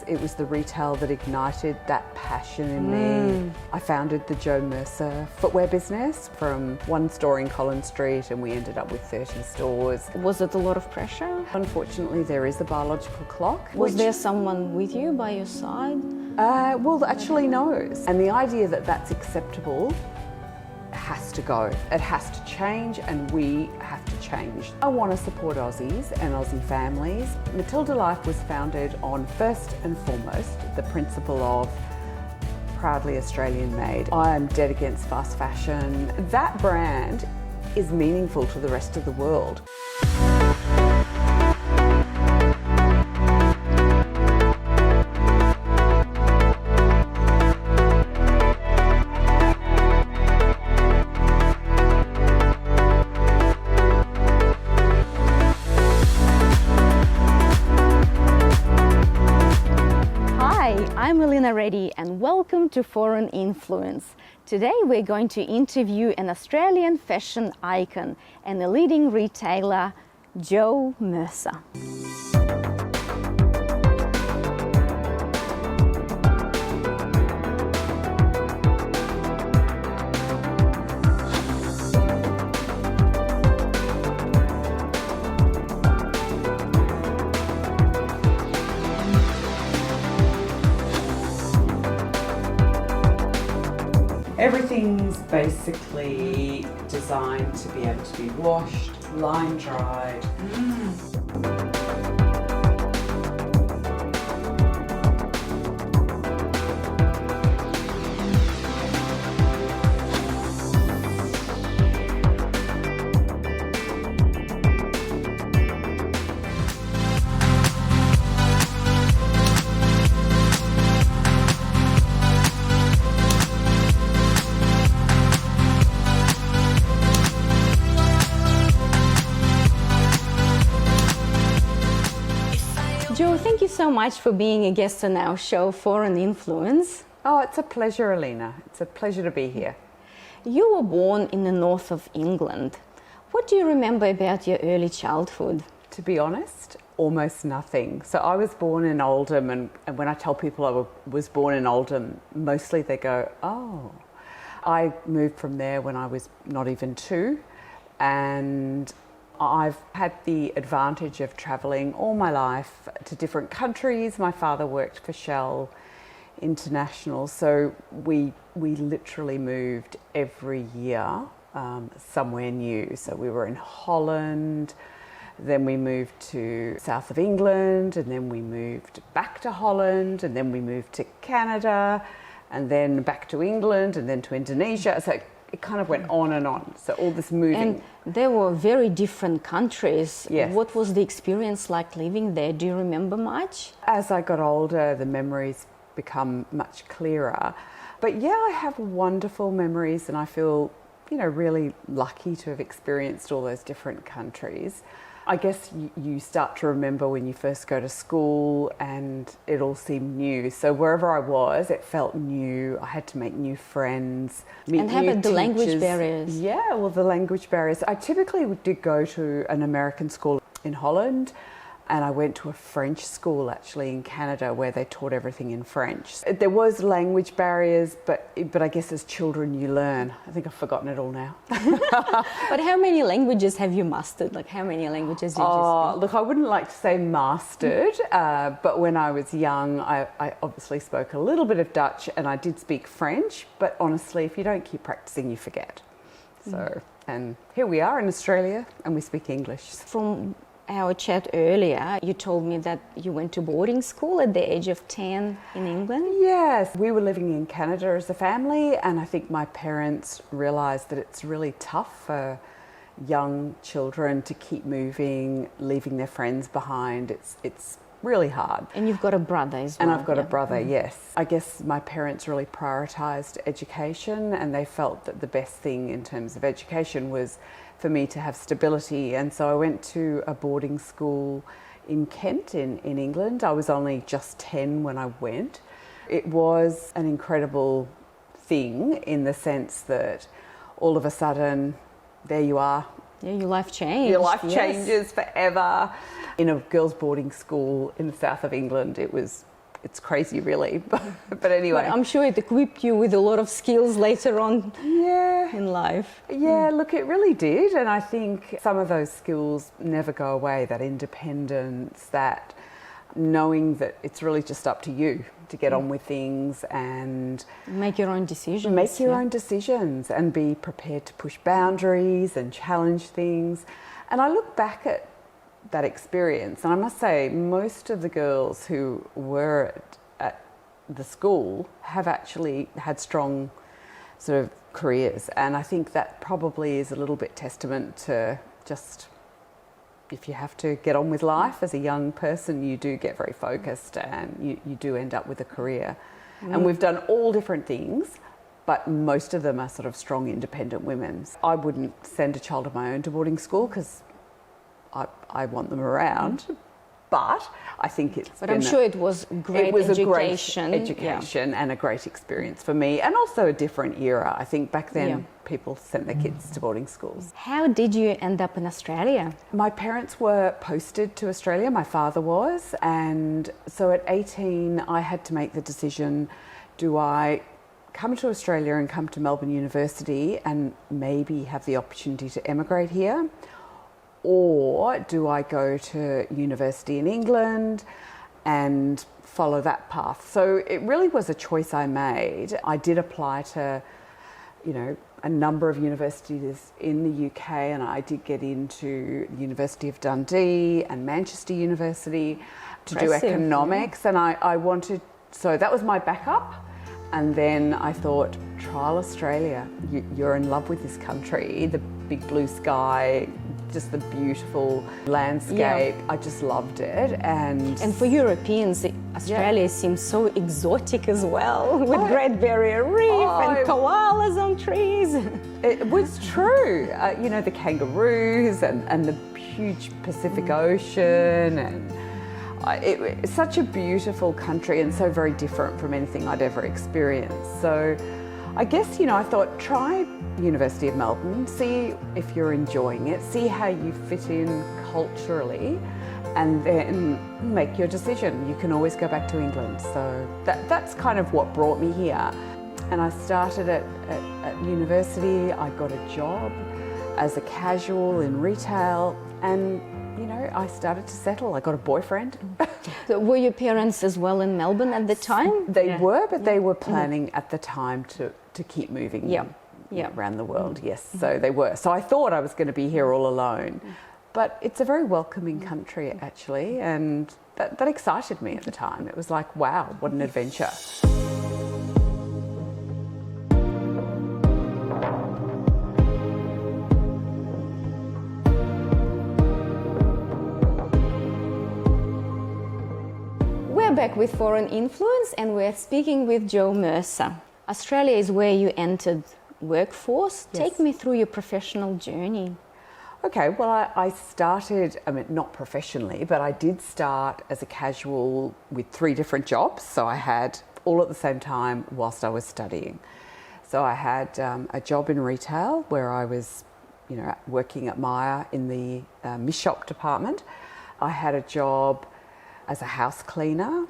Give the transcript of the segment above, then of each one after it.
It was the retail that ignited that passion in me. I founded the Mercer footwear business from one store in Collins Street, and we ended up with 30 stores. Was it a lot of pressure? Unfortunately, there is a biological clock. Was there someone with you by your side? Well, actually no. And the idea that that's acceptable has to go. It has to change, and we have to change. I want to support Aussies and Aussie families. Matilda Life was founded on, first and foremost, the principle of proudly Australian made. I am dead against fast fashion. That brand is meaningful to the rest of the world. I'm Elina Reddy and welcome to Foreign Influence. Today we're going to interview an Australian fashion icon and a leading retailer, Jo Mercer. Everything's basically designed to be able to be washed, line dried. Jo, thank you so much for being a guest on our show, Foreign Influence. Oh, it's a pleasure, Elina. It's a pleasure to be here. You were born in the north of England. What do you remember about your early childhood? To be honest, almost nothing. So I was born in Oldham, and when I tell people I was born in Oldham, mostly they go, oh. I moved from there when I was not even 2, and I've had the advantage of travelling all my life to different countries. My father worked for Shell International, so we literally moved every year somewhere new. So we were in Holland, then we moved to south of England, and then we moved back to Holland, and then we moved to Canada, and then back to England, and then to Indonesia. So it kind of went on and on. So all this moving. And they were very different countries. Yes. What was the experience like living there? Do you remember much? As I got older, the memories become much clearer. But yeah, I have wonderful memories, and I feel, really lucky to have experienced all those different countries. I guess you start to remember when you first go to school and it all seemed new. So wherever I was, it felt new. I had to make new friends, meet and how new about the teachers. language barriers? Yeah, well, the language barriers. I typically did go to an American school in Holland, and I went to a French school actually in Canada where they taught everything in French. There was language barriers, but I guess as children you learn. I think I've forgotten it all now. But how many languages have you mastered? Like how many languages did you speak? Look, I wouldn't like to say mastered, but when I was young, I obviously spoke a little bit of Dutch, and I did speak French, but honestly, if you don't keep practicing, you forget. So, and here we are in Australia, and we speak English. From our chat earlier, you told me that you went to boarding school at the age of 10 in England. Yes, we were living in Canada as a family, and I think my parents realised that it's really tough for young children to keep moving, leaving their friends behind. It's really hard. And you've got a brother as well. And I've got a brother, yes. I guess my parents really prioritised education, and they felt that the best thing in terms of education was for me to have stability. And so I went to a boarding school in Kent in England. I was only just 10 when I went. It was an incredible thing in the sense that all of a sudden, there you are. Yeah, your life changed. Your life changes forever. In a girls' boarding school in the south of England, it was it's crazy really. But anyway. But I'm sure it equipped you with a lot of skills later on in life. Yeah, look, it really did. And I think some of those skills never go away, that independence, that knowing that it's really just up to you to get on with things and make your own decisions. Make your own decisions and be prepared to push boundaries and challenge things. And I look back at that experience, and I must say most of the girls who were at the school have actually had strong sort of careers, and I think that probably is a little bit testament to just, if you have to get on with life as a young person, you do get very focused and you do end up with a career. And we've done all different things, but most of them are sort of strong, independent women. I wouldn't send a child of my own to boarding school because I want them around, but I think it's But I'm sure it was great education. A great education and a great experience for me, and also a different era. I think back then people sent their kids to boarding schools. How did you end up in Australia? My parents were posted to Australia, my father was, and so at 18 I had to make the decision, do I come to Australia and come to Melbourne University and maybe have the opportunity to emigrate here? Or do I go to university in England and follow that path? So it really was a choice I made. I did apply to, a number of universities in the UK, and I did get into the University of Dundee and Manchester University to do economics. And I wanted, so that was my backup. And then I thought, trial Australia. You're in love with this country, the big blue sky, just the beautiful landscape. I just loved it. And for Europeans, Australia seems so exotic as well, with Great Barrier Reef and koalas on trees. It was true. The kangaroos and the huge Pacific Ocean, and it's such a beautiful country and so very different from anything I'd ever experienced. So I guess, I thought, try University of Melbourne, see if you're enjoying it, see how you fit in culturally, and then make your decision. You can always go back to England. So that's kind of what brought me here. And I started at university. I got a job as a casual in retail, and I started to settle. I got a boyfriend. So were your parents as well in Melbourne at the time? They were, but they were planning at the time to keep moving around the world, yes. So they were. So I thought I was going to be here all alone. But it's a very welcoming country, actually, and that excited me at the time. It was like, wow, what an adventure. We're back with Foreign Influence, and we're speaking with Jo Mercer. Australia is where you entered workforce. Yes. Take me through your professional journey. Okay, well, I started, not professionally, but I did start as a casual with 3 different jobs. So I had all at the same time whilst I was studying. So I had a job in retail where I was, working at Myer in the Miss Shop department. I had a job as a house cleaner,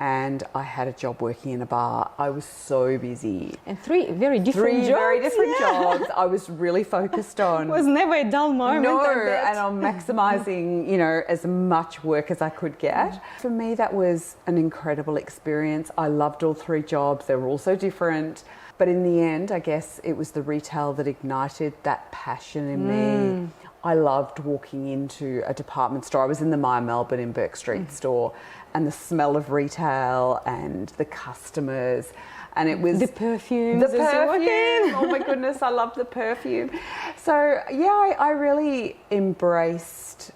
and I had a job working in a bar. I was so busy. And 3 very different jobs. Very different jobs. I was really focused on. It was never a dull moment. No, and on maximising, as much work as I could get. For me, that was an incredible experience. I loved all 3 jobs. They were all so different. But in the end, I guess it was the retail that ignited that passion in me. I loved walking into a department store. I was in the Myer Melbourne in Burke Street store, and the smell of retail and the customers, and it was the perfume. Oh my goodness, I love the perfume. So yeah, I really embraced,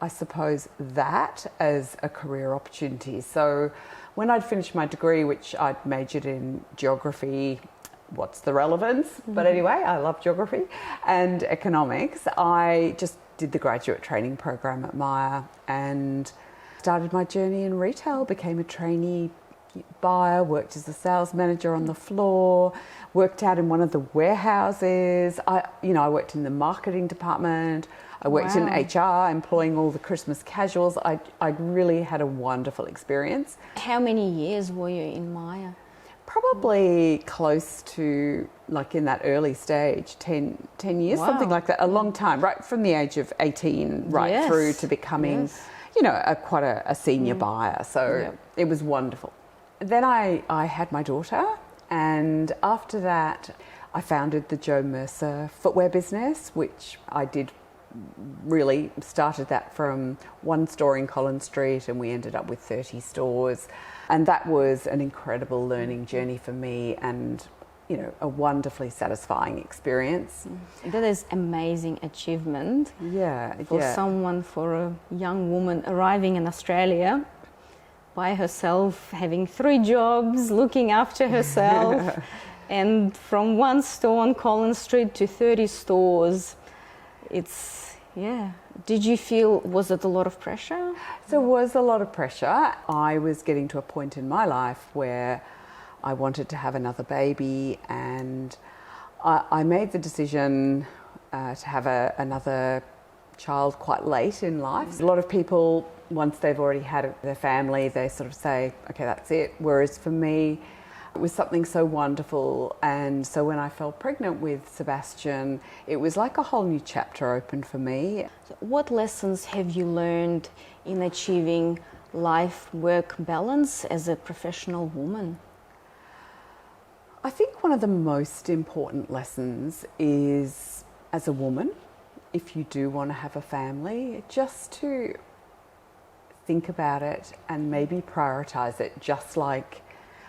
I suppose, that as a career opportunity. So when I'd finished my degree, which I'd majored in geography, what's the relevance? But anyway, I love geography and economics. I just did the graduate training program at Myer and started my journey in retail, became a trainee buyer, worked as a sales manager on the floor, worked out in one of the warehouses. I worked in the marketing department. I worked in HR, employing all the Christmas casuals. I really had a wonderful experience. How many years were you in Maya? Probably close to, like in that early stage, 10 years, something like that, a long time, right from the age of 18 right through to becoming, quite a senior buyer. So it was wonderful. Then I had my daughter, and after that I founded the Jo Mercer footwear business, which I did really started that from one store in Collins Street, and we ended up with 30 stores. And that was an incredible learning journey for me, and a wonderfully satisfying experience. That is amazing achievement. For a young woman arriving in Australia by herself, having 3 jobs, looking after herself, and from one store on Collins Street to 30 stores. Did you feel, was it a lot of pressure? There was a lot of pressure. I was getting to a point in my life where I wanted to have another baby, and I made the decision to have another child quite late in life. A lot of people, once they've already had their family, they sort of say, okay, that's it. Whereas for me, it was something so wonderful, and so when I fell pregnant with Sebastian, it was like a whole new chapter opened for me. So what lessons have you learned in achieving life-work balance as a professional woman? I think one of the most important lessons is, as a woman, if you do want to have a family, just to think about it and maybe prioritise it, just like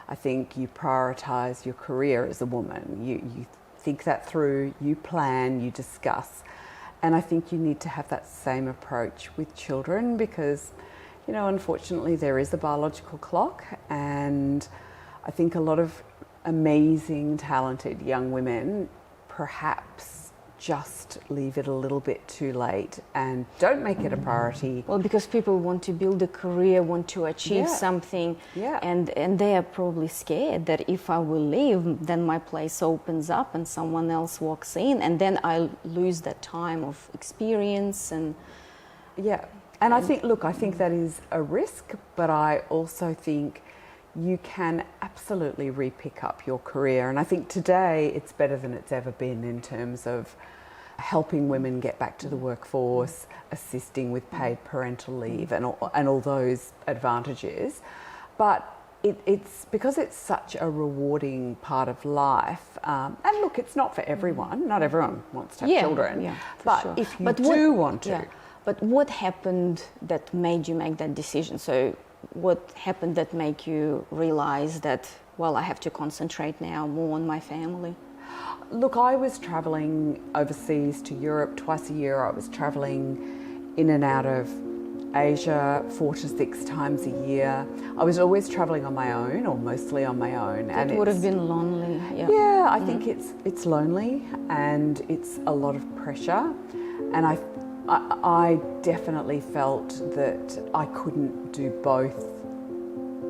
I think you prioritise your career as a woman. You think that through, you plan, you discuss. And I think you need to have that same approach with children, because, unfortunately there is a biological clock, and I think a lot of amazing, talented young women perhaps just leave it a little bit too late and don't make it a priority. Well, because people want to build a career, want to achieve something, and they are probably scared that if I will leave, then my place opens up and someone else walks in, and then I lose that time of experience. And I think that is a risk, but I also think you can absolutely re-pick up your career. And I think today it's better than it's ever been in terms of helping women get back to the workforce, assisting with paid parental leave and all those advantages. But it's because it's such a rewarding part of life. And look, it's not for everyone. Not everyone wants to have children. But if you do want to. But what happened that made you make that decision? So what happened that made you realize that, well, I have to concentrate now more on my family? Look, I was travelling overseas to Europe twice a year. I was travelling in and out of Asia 4 to 6 times a year. I was always travelling on my own, or mostly on my own. It would have been lonely. Yeah, I think it's lonely, and it's a lot of pressure. And I definitely felt that I couldn't do both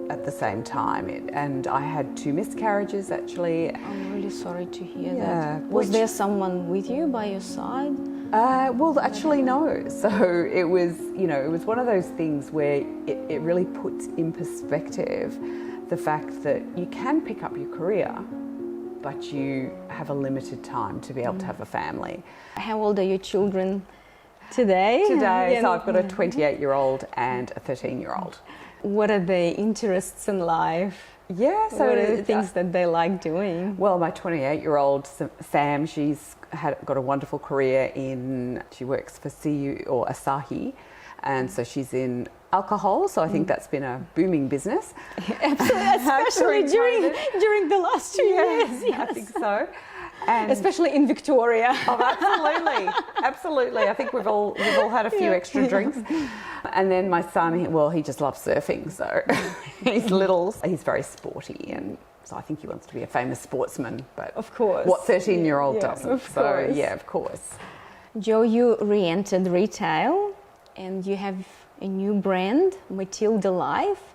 at the same time. And I had 2 miscarriages, actually. I'm really sorry to hear that. Was there someone with you by your side? Well, actually, no. So it was one of those things where it really puts in perspective the fact that you can pick up your career, but you have a limited time to be able to have a family. How old are your children today? So I've got a 28-year-old and a 13-year-old. What are their interests in life? So what are the things that they like doing? Well, my 28-year-old Sam, she's got a wonderful career she works for Asahi, and so she's in alcohol, so I think that's been a booming business. Especially during the last 2 years. Yes. I think so. And especially in Victoria. Oh, absolutely. I think we've all had a few extra drinks. And then my son, he just loves surfing, so he's little. He's very sporty, and so I think he wants to be a famous sportsman. But of course, what 13-year-old doesn't? Of course. Of course. Jo, you re-entered retail, and you have a new brand, Matilda Life.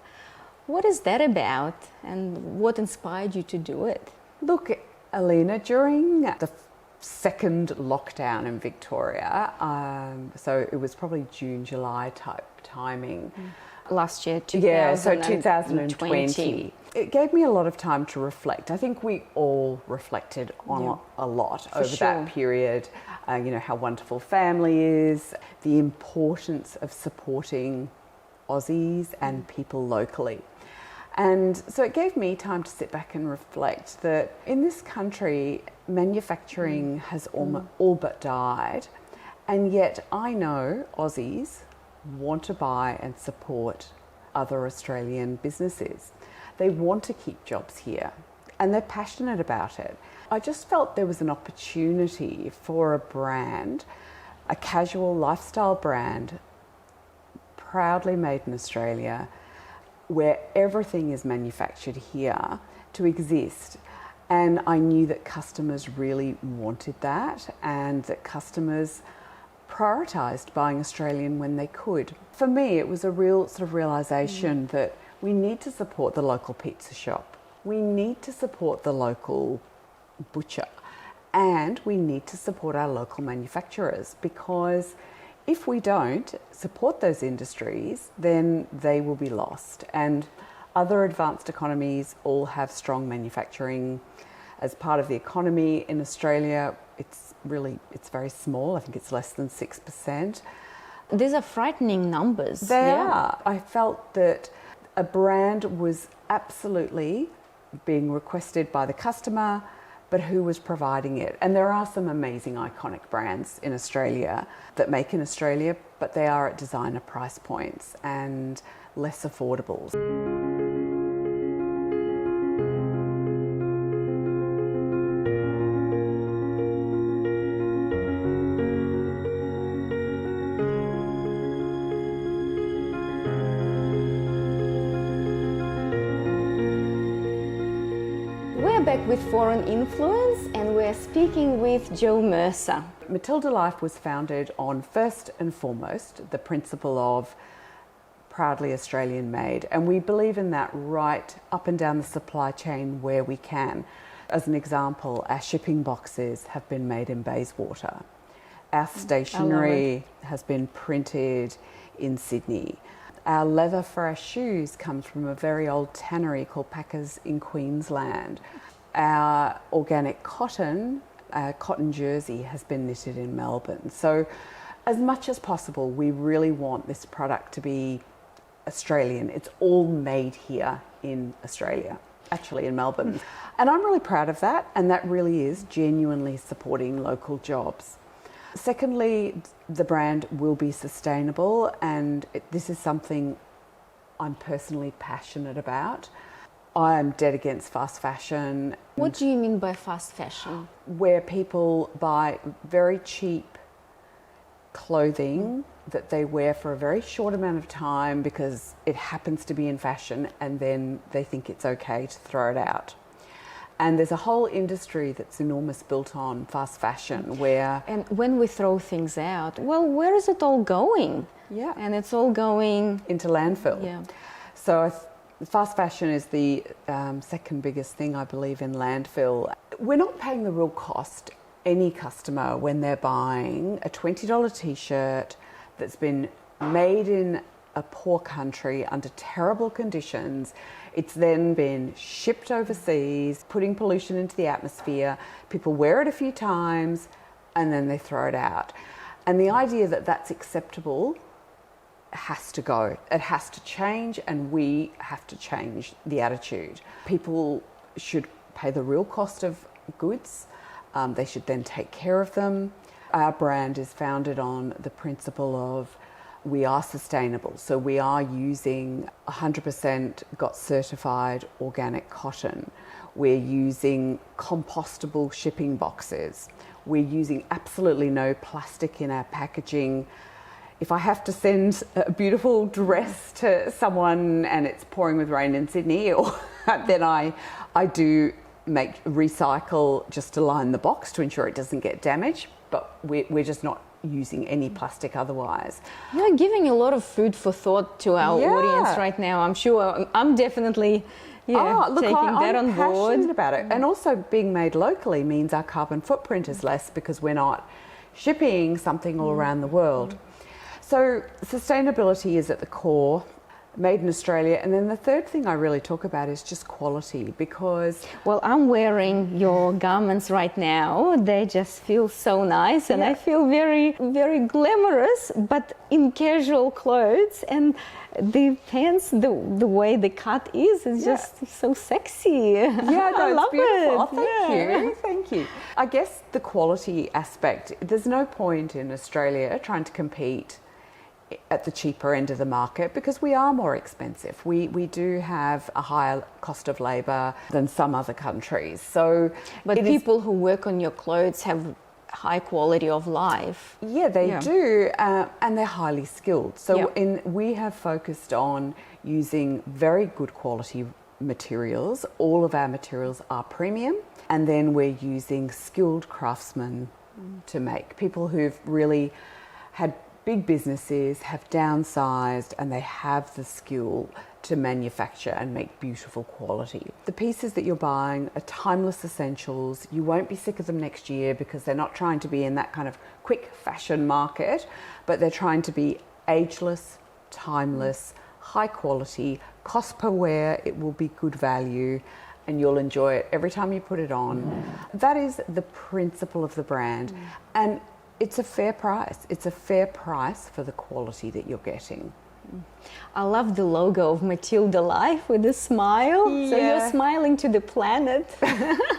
What is that about and what inspired you to do it? Look, Elina, during the second lockdown in Victoria, so it was probably June, July type timing. Last year, 2020. It gave me a lot of time to reflect. I think we all reflected on a lot over that period. How wonderful family is, the importance of supporting Aussies and people locally. And so it gave me time to sit back and reflect that in this country, manufacturing has all but died. And yet I know Aussies want to buy and support other Australian businesses. They want to keep jobs here and they're passionate about it. I just felt there was an opportunity for a brand, a casual lifestyle brand, proudly made in Australia, where everything is manufactured here, to exist. And I knew that customers really wanted that and that customers prioritised buying Australian when they could. For me, it was a real sort of realisation that we need to support the local pizza shop. We need to support the local butcher and we need to support our local manufacturers, because if we don't support those industries, then they will be lost. And other advanced economies all have strong manufacturing as part of the economy. In Australia, it's very small. I think it's less than 6%. These are frightening numbers. They are. I felt that a brand was absolutely being requested by the customer, but who was providing it? And there are some amazing iconic brands in Australia that make in Australia, but they are at designer price points and less affordable. We're back with Foreign Influence and we're speaking with Jo Mercer. Matilda Life was founded on, first and foremost, the principle of proudly Australian made, and we believe in that right up and down the supply chain where we can. As an example, our shipping boxes have been made in Bayswater. Our stationery has been printed in Sydney. Our leather for our shoes comes from a very old tannery called Packers in Queensland. Our organic cotton, our cotton jersey, has been knitted in Melbourne. So as much as possible, we really want this product to be Australian. It's all made here in Australia, actually in Melbourne. And I'm really proud of that, and that really is genuinely supporting local jobs. Secondly, the brand will be sustainable, and this is something I'm personally passionate about. I'm dead against fast fashion. What do you mean by fast fashion? Where people buy very cheap clothing that they wear for a very short amount of time because it happens to be in fashion, and then they think it's okay to throw it out. And there's a whole industry that's enormous built on fast fashion where... And when we throw things out, well, where is it all going? Yeah. And it's all going... into landfill. Yeah. So fast fashion is the second biggest thing, I believe, in landfill. We're not paying the real cost, any customer, when they're buying a $20 t-shirt that's been made in a poor country under terrible conditions. It's then been shipped overseas, putting pollution into the atmosphere. People wear it a few times and then they throw it out. And the idea that that's acceptable has to go. It has to change, and we have to change the attitude. People should pay the real cost of goods. They should then take care of them. Our brand is founded on the principle of we are sustainable. So we are using 100% GOTS certified organic cotton. We're using compostable shipping boxes. We're using absolutely no plastic in our packaging. If I have to send a beautiful dress to someone and it's pouring with rain in Sydney, then I do recycle just to line the box to ensure it doesn't get damaged. But we're just not using any plastic otherwise. You're giving a lot of food for thought to our audience right now. I'm sure I'm definitely taking that on board. I'm passionate about it. And also being made locally means our carbon footprint is less because we're not shipping something all around the world. So sustainability is at the core, made in Australia. And then the third thing I really talk about is just quality, because... Well, I'm wearing your garments right now. They just feel so nice, and I feel very, very glamorous, but in casual clothes. And the pants, the way the cut is just so sexy. Yeah, no, I love beautiful. it. Oh, thank you. I guess the quality aspect, there's no point in Australia trying to compete at the cheaper end of the market because we are more expensive. We do have a higher cost of labour than some other countries. So, but people who work on your clothes have high quality of life. Yeah, they do, and they're highly skilled. So we have focused on using very good quality materials. All of our materials are premium, and then we're using skilled craftsmen to make. People who've really had big businesses, have downsized, and they have the skill to manufacture and make beautiful quality. The pieces that you're buying are timeless essentials. You won't be sick of them next year because they're not trying to be in that kind of quick fashion market, but they're trying to be ageless, timeless, high quality, cost per wear. It will be good value, and you'll enjoy it every time you put it on. That is the principle of the brand. And it's a fair price. It's a fair price for the quality that you're getting. I love the logo of Matilda Life with a smile. Yeah. So you're smiling to the planet.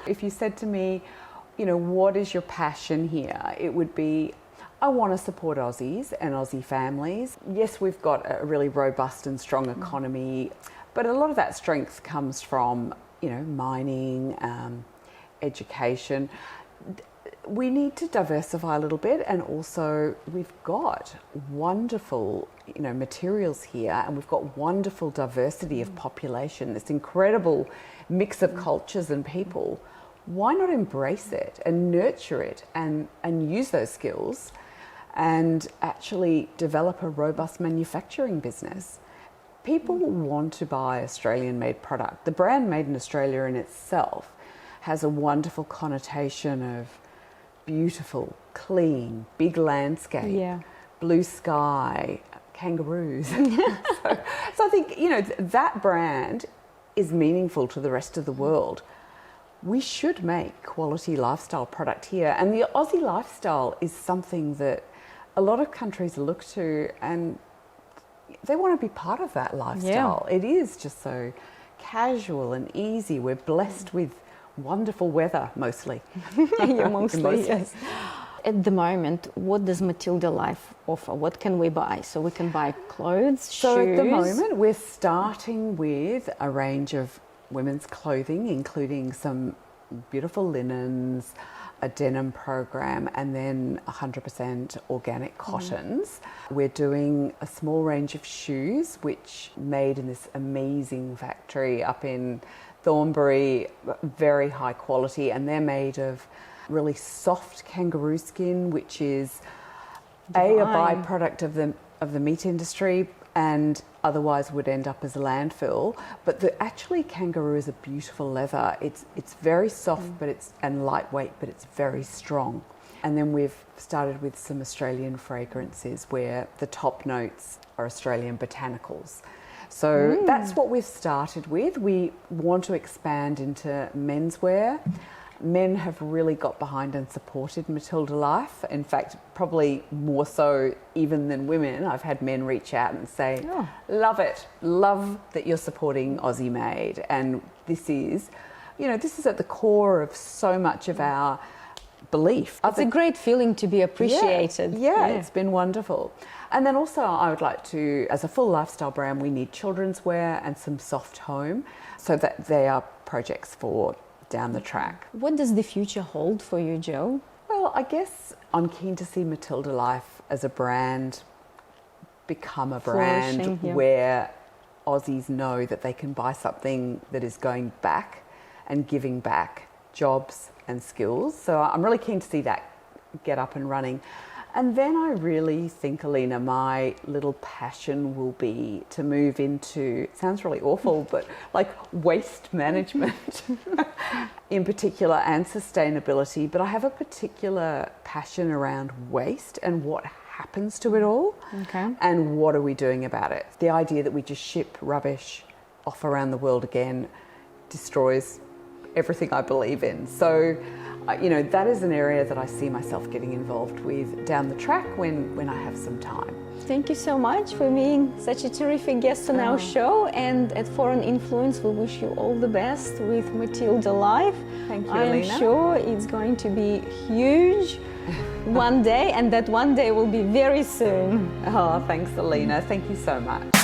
If you said to me, what is your passion here? It would be, I want to support Aussies and Aussie families. Yes, we've got a really robust and strong economy, but a lot of that strength comes from, mining, education. We need to diversify a little bit, and also we've got wonderful materials here, and we've got wonderful diversity of population, this incredible mix of cultures and people. Why not embrace it and nurture it and use those skills and actually develop a robust manufacturing business? People want to buy Australian made product. The brand Made in Australia in itself has a wonderful connotation of beautiful, clean, big landscape, blue sky, kangaroos. so I think, that brand is meaningful to the rest of the world. We should make quality lifestyle product here. And the Aussie lifestyle is something that a lot of countries look to, and they want to be part of that lifestyle. It is just so casual and easy. We're blessed with wonderful weather, mostly. Mostly, yes. At the moment, what does Matilda Life offer? What can we buy? So we can buy clothes, So shoes. at the moment, we're starting with a range of women's clothing, including some beautiful linens, a denim program, and then 100% organic cottons. We're doing a small range of shoes, which made in this amazing factory up in Thornbury, very high quality, and they're made of really soft kangaroo skin, which is a byproduct of the meat industry and otherwise would end up as a landfill. But actually kangaroo is a beautiful leather. It's very soft and lightweight, but it's very strong. And then we've started with some Australian fragrances where the top notes are Australian botanicals. So that's what we've started with. We want to expand into menswear. Men have really got behind and supported Matilda Life. In fact, probably more so even than women. I've had men reach out and say, love it, love that you're supporting Aussie Made. And this is at the core of so much of our belief. It's a great feeling to be appreciated. Yeah, it's been wonderful. And then also I would like to, as a full lifestyle brand, we need children's wear and some soft home, so that they are projects for down the track. What does the future hold for you, Jo? Well, I guess I'm keen to see Matilda Life as a brand become a brand where Aussies know that they can buy something that is going back and giving back jobs and skills. So I'm really keen to see that get up and running. And then I really think, Elina, my little passion will be to move into, it sounds really awful, but like waste management in particular, and sustainability. But I have a particular passion around waste and what happens to it all, and what are we doing about it. The idea that we just ship rubbish off around the world again destroys everything I believe in. So, you know, that is an area that I see myself getting involved with down the track when I have some time. Thank you so much for being such a terrific guest on our show, and at Foreign Influence we wish you all the best with Matilda Life. Thank you, I am Elina. sure it's going to be huge one day, and that one day will be very soon. Oh, thanks, Elina. Thank you so much.